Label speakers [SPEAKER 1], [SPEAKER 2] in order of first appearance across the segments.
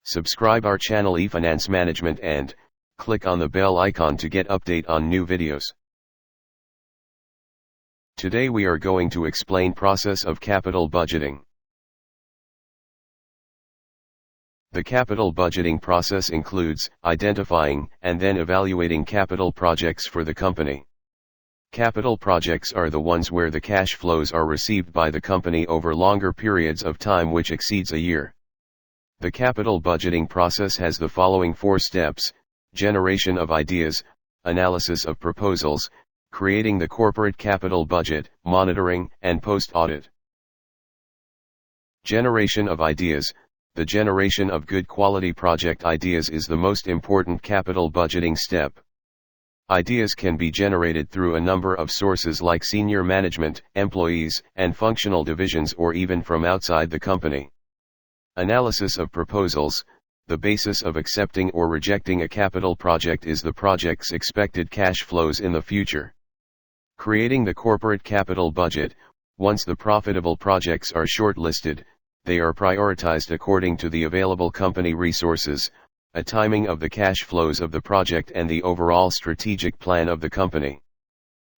[SPEAKER 1] Subscribe our channel eFinance Management and click on the bell icon to get update on new videos. Today we are going to explain process of capital budgeting. The capital budgeting process includes identifying and then evaluating capital projects for the company. Capital projects are the ones where the cash flows are received by the company over longer periods of time which exceeds a year. The capital budgeting process has the following 4 steps: generation of ideas, analysis of proposals, creating the corporate capital budget, monitoring, and post-audit. Generation of ideas. The generation of good quality project ideas is the most important capital budgeting step. Ideas can be generated through a number of sources like senior management, employees, and functional divisions, or even from outside the company. Analysis of proposals. The basis of accepting or rejecting a capital project is the project's expected cash flows in the future. Creating the corporate capital budget. Once the profitable projects are shortlisted, they are prioritized according to the available company resources, a timing of the cash flows of the project, and the overall strategic plan of the company.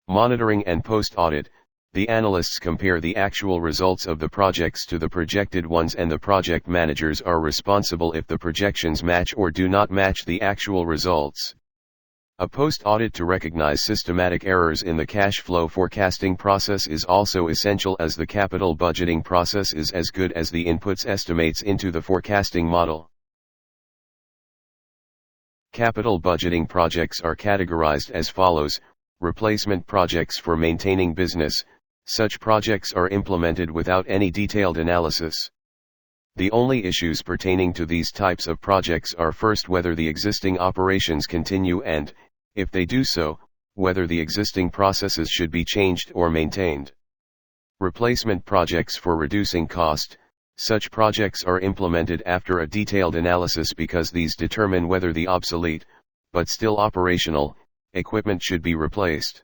[SPEAKER 1] Monitoring and post-audit. The analysts compare the actual results of the projects to the projected ones, and the project managers are responsible if the projections match or do not match the actual results. A post-audit to recognize systematic errors in the cash flow forecasting process is also essential, as the capital budgeting process is as good as the inputs estimates into the forecasting model. Capital budgeting projects are categorized as follows: replacement projects for maintaining business. Such projects are implemented without any detailed analysis. The only issues pertaining to these types of projects are, first, whether the existing operations continue, and, if they do so, whether the existing processes should be changed or maintained. Replacement projects for reducing cost. Such projects are implemented after a detailed analysis because these determine whether the obsolete, but still operational, equipment should be replaced.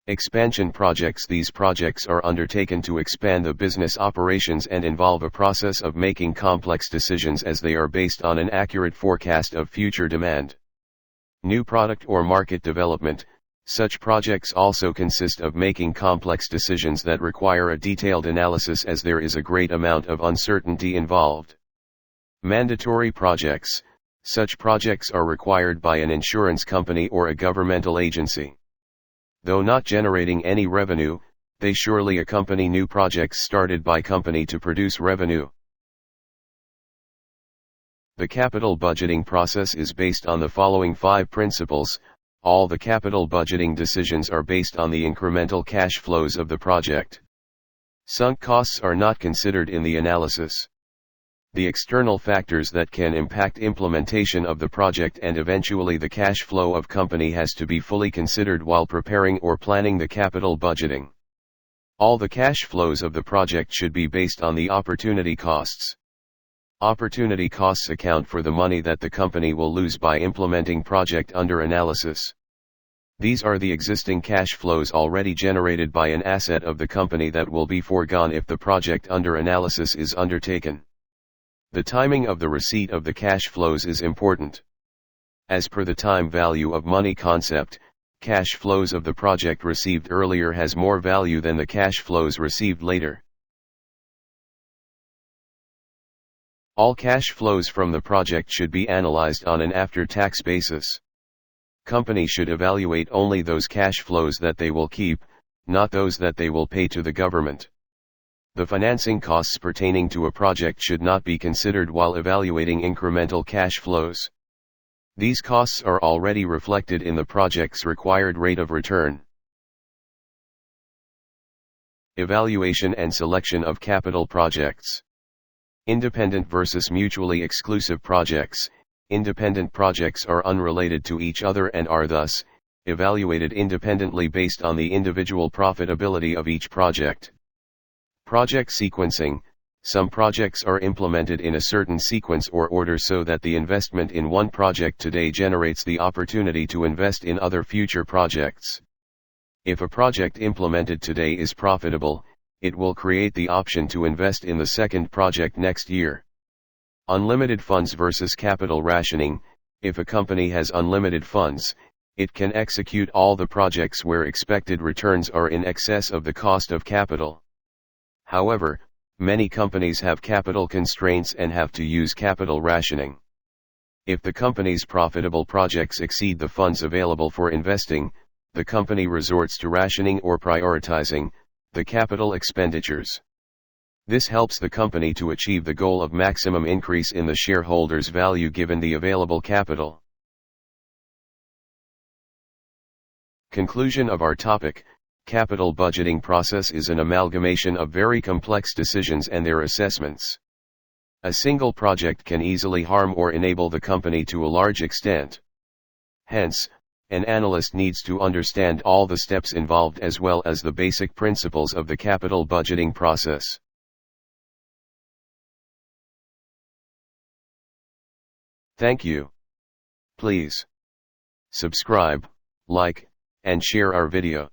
[SPEAKER 1] Expansion projects. These projects are undertaken to expand the business operations and involve a process of making complex decisions, as they are based on an accurate forecast of future demand. New product or market development. Such projects also consist of making complex decisions that require a detailed analysis, as there is a great amount of uncertainty involved. Mandatory projects. Such projects are required by an insurance company or a governmental agency. Though not generating any revenue, they surely accompany new projects started by company to produce revenue. The capital budgeting process is based on the following 5 principles. All the capital budgeting decisions are based on the incremental cash flows of the project. Sunk costs are not considered in the analysis. The external factors that can impact implementation of the project and eventually the cash flow of company has to be fully considered while preparing or planning the capital budgeting. All the cash flows of the project should be based on the opportunity costs. Opportunity costs account for the money that the company will lose by implementing project under analysis. These are the existing cash flows already generated by an asset of the company that will be foregone if the project under analysis is undertaken. The timing of the receipt of the cash flows is important. As per the time value of money concept, cash flows of the project received earlier has more value than the cash flows received later. All cash flows from the project should be analyzed on an after-tax basis. Company should evaluate only those cash flows that they will keep, not those that they will pay to the government. The financing costs pertaining to a project should not be considered while evaluating incremental cash flows. These costs are already reflected in the project's required rate of return. Evaluation and selection of capital projects. Independent versus mutually exclusive projects. Independent projects are unrelated to each other and are thus evaluated independently based on the individual profitability of each project. Project sequencing. Some projects are implemented in a certain sequence or order so that the investment in one project today generates the opportunity to invest in other future projects. If a project implemented today is profitable, it will create the option to invest in the second project next year. Unlimited funds versus capital rationing. If a company has unlimited funds, it can execute all the projects where expected returns are in excess of the cost of capital. However, many companies have capital constraints and have to use capital rationing. If the company's profitable projects exceed the funds available for investing, the company resorts to rationing or prioritizing the capital expenditures. This helps the company to achieve the goal of maximum increase in the shareholders' value given the available capital. Conclusion of our topic: capital budgeting process is an amalgamation of very complex decisions and their assessments. A single project can easily harm or enable the company to a large extent. Hence, an analyst needs to understand all the steps involved as well as the basic principles of the capital budgeting process. Thank you. Please subscribe, like, and share our video.